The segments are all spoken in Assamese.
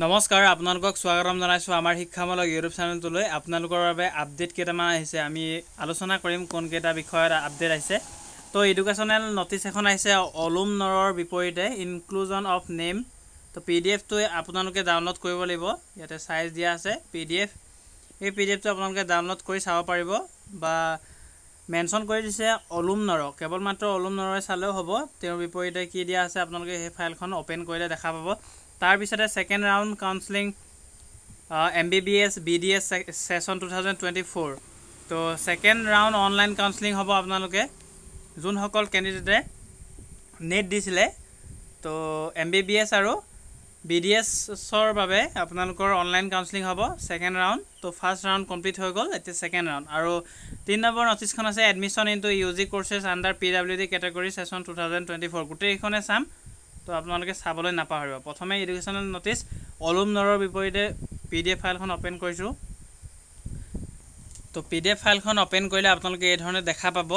নমস্কাৰ আপোনালোকক স্বাগতম জনাইছো আমাৰ শিক্ষামূলক ইউটিউব চেনেলটোলৈ আপোনালোকৰ বাবে আপডেট কেইটামান আহিছে আমি আলোচনা কৰিম কোন কেইটা বিষয়ত আপডেট আহিছে তো এডুকেশ্যনেল নটিচ এখন আহিছে অলুম নৰৰ বিপৰীতে ইনক্লুজন অফ নেম তো পিডিএফ টো আপোনালোকে ডাউনলোড কৰিব লাগিব ইয়াতে সাইজ দিয়া আছে পিডিএফ এই পিডিএফ টো আপোনালোকে ডাউনলোড কৰি চাব পাৰিব বা মেনশন কৰি দিছে অলুম নৰ কেৱল মাত্ৰ অলুম নৰৰে চালেও হ'ব তেওঁৰ বিপৰীতে কি দিয়া আছে আপোনালোকে এই ফাইলখন ওপেন কৰিলে দেখা পাব তাৰ পিছতে second round counselling MBBS BDS session 2024 তো সেকেন্ড ৰাউন্ড অনলাইন কাউন্সেলিং হ'ব আপোনালোকে যোন সকল ক্যান্ডিডেটে নেট দিছিলে তো MBBS আৰু BDS ৰ বাবে আপোনালোকৰ অনলাইন কাউন্সেলিং হ'ব সেকেন্ড ৰাউন্ড তো ফাৰ্স্ট ৰাউন্ড কমপ্লিট হৈ গল এতিয়া সেকেন্ড ৰাউন্ড আৰু 3 নম্বৰ নটিচখন আছে admission into UG courses under PWD category session 2024 গুটেইখনে চাম তো আপোনালোকে চাবলৈ নাপাহৰিব প্ৰথমে এডুকেশ্যনেল নটিচ অলুম নৰৰ বিপৰীতে PDF ফাইলখন ওপেন কৰিছো তো PDF ফাইলখন ওপেন কৰিলে আপোনালোকে এই ধৰণে দেখা পাব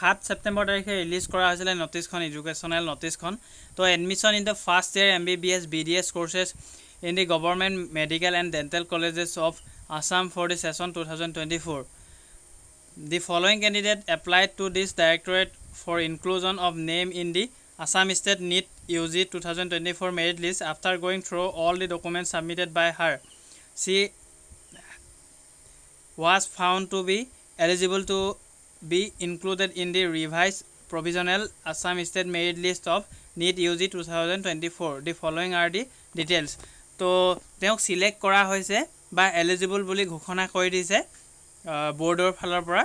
7 সেপ্টেম্বৰ তাৰিখে ৰিলিজ কৰা হৈছিল নটিচখন এডুকেশ্যনেল নটিচখন তো admission in the first year MBBS BDS courses in the government medical and dental colleges of Assam for the session 2024 the following candidate applied to this directorate for inclusion of name in the Assam State NEET UG 2024 merit list after going through all the documents submitted by her. She was found to be eligible to be included in the revised provisional Assam State merit list of NEET UG 2024. The following are the details. तो তেওঁক সিলেক্ট কৰা হৈছে বা এলিজিবল বুলি ঘোষণা কৰি দিছে বৰ্ডৰ ফালৰ পৰা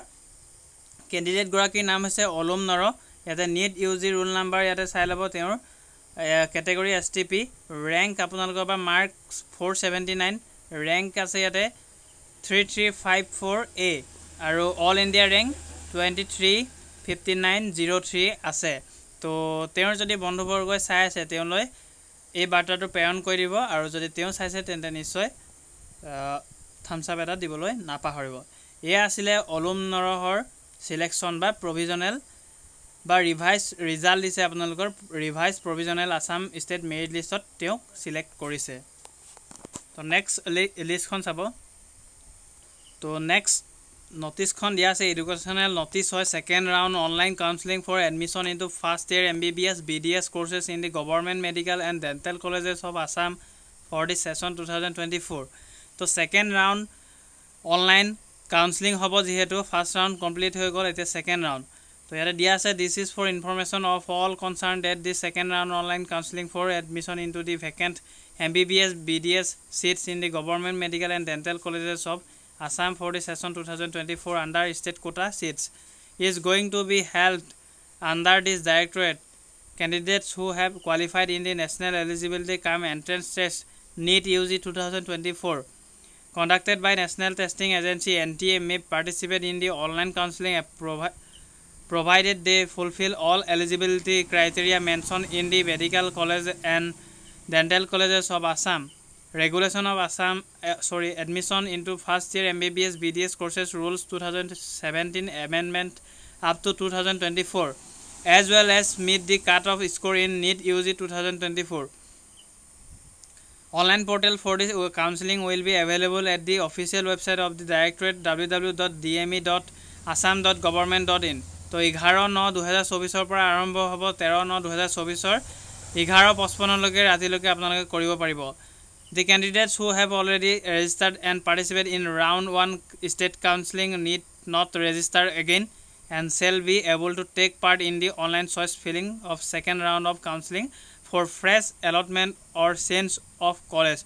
ক্যান্ডিডেট গৰাকীৰ নাম হৈছে অলুম নৰ ইয়াতে NEET UG ৰোল নাম্বাৰ ইয়াতে চাই লব তেওঁৰ ক্যাটাগৰী STP ৰেংক আপোনালোকৰ বা মাৰ্কস 479 ৰেংক আছে ইয়াতে 3354A আৰু অল ইণ্ডিয়া ৰেংক 235903 আছে তো তেওঁৰ যদি বন্ধুবৰ্গই চাই আছে তেওঁলৈ এই বাৰ্তাটো প্ৰেৰণ কৰি দিব আৰু যদি তেওঁ চাইছে তেন্তে নিশ্চয় থাম্বস আপ এটা দিবলৈ নাপাহৰিব এয়া আছিল অলুম নৰহৰ সিলেকশন বা প্ৰভিজনেল বা ৰিভাইজ ৰিজাল্ট দিছে আপোনালোকৰ revise provisional Assam state merit লিষ্টত তেওঁ সিলেক্ট কৰিছে তো নেক্সট লিষ্টখন চাব তো নেক্সট নটিচখন দিয়া আছে এডুকেশ্যনেল নটিচ হয় second round online counselling for admission into first year MBBS BDS courses in the government medical and dental colleges of Assam for the session 2024 তো সেকেন্ড ৰাউন্ড অনলাইন কাউন্সেলিং হ'ব যেহেতু ফাৰ্স্ট ৰাউন্ড কমপ্লিট হৈ গল এতিয়া সেকেন্ড ৰাউন্ড তো ইয়াতে দিয়া আছে this is for information of all concern that the second round online counselling for admission into the vacant MBBS BDS seats in the government medical and dental colleges of Assam for the session 2024 under state quota seats is going to be held under this directorate. Candidates who have qualified in the national eligibility cum entrance test NEET UG 2024 conducted by National Testing Agency NTA may participate in the online counseling provided they fulfill all eligibility criteria mentioned in the medical college and dental colleges of Assam. Regulation of Assam admission into first year MBBS BDS courses rules 2017 amendment up to 2024 as well as meet the cut-off score in NEET UG 2024. Online portal for this counseling will be available at the official website of the directorate www.dme.assam.government.in. तो 11/9/2024 পৰা আৰম্ভ হ'ব 13/9/2024 11:55 লৈকে ৰাতিলৈকে আপোনালোকে কৰিব পাৰিব The candidates who have already registered and participated in round 1 state counseling need not register again and shall be able to take part in the online choice filling of second round of counseling for fresh allotment or change of college.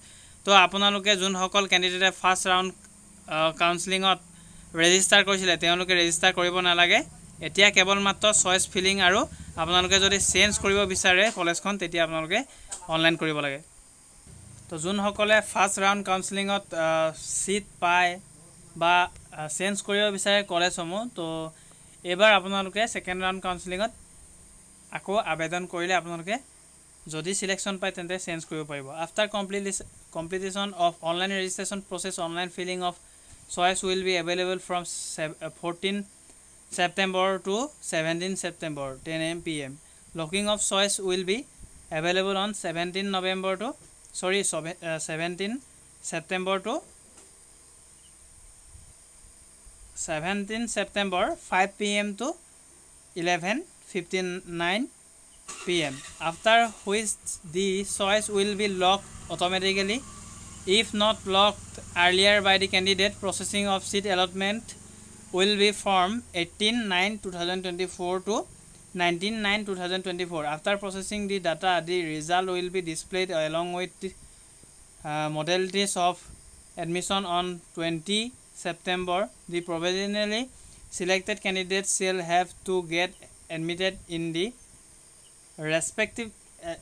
তো আপোনালোকে যোন সকল ক্যান্ডিডেটে ফাৰ্স্ট ৰাউন্ড কাউন্সেলিংত ৰেজিষ্টাৰ কৰিছিলে তেওঁলোকে ৰেজিষ্টাৰ কৰিব নালাগে এতিয়া কেৱল মাত্ৰ চয়েস ফিলিং আৰু আপোনালোকে যদি চেঞ্জ কৰিব বিচাৰে কলেজখন তেতিয়া আপোনালোকে অনলাইন কৰিব লাগে তো যোন সকলে ফাৰ্স্ট ৰাউন্ড কাউন্সেলিংত সিট পায় বা চেঞ্জ কৰিব বিচাৰে কলেজসমূহ তো এবাৰ আপোনালোকে সেকেন্ড ৰাউন্ড কাউন্সেলিংত আকৌ আবেদন কৰিলে আপোনালোকে যদি সিলেকশন পায় তেন্তে চেঞ্জ কৰিব পাৰিব after completion of online registration process online filling of choice will be available from 14 September to 17 September 10 AM PM. Locking of choice will be available on 17 November to sorry 17 September to 17 September 5 p.m. to 11:59 p.m. after which the choice will be locked automatically. If not locked earlier by the candidate, processing of seat allotment will be from 18/9/2024 to 19/9/2024. After processing the data, the result will be displayed along with the modalities of admission on 20 September. The provisionally selected candidates shall have to get admitted in the respective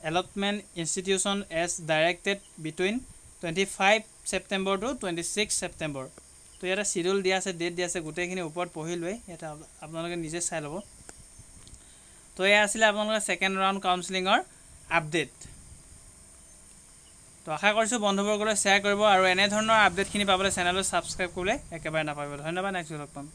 allotment institution as directed between 25 September to 26 September. তো ইয়াতে শিডিউল দিয়া আছে, ডেট দিয়া আছে, গোটেইখিনি ওপৰত পঢ়ি লৈ এটা আপোনালোকে নিজে চাই ল'ব। তো এয়া আছিলে আপোনালোকৰ সেকেন্ড ৰাউণ্ড কাউন্সেলিঙৰ আপডেট। তো আশা কৰিছোঁ বন্ধুবৰ্গলৈ শ্বেয়াৰ কৰিব আৰু এনে ধৰণৰ আপডেটখিনি পাবলৈ চেনেলটো ছাবস্ক্ৰাইব কৰিলে একেবাৰে নাপাহৰিব। ধন্যবাদ, নেক্সট লগ পাম।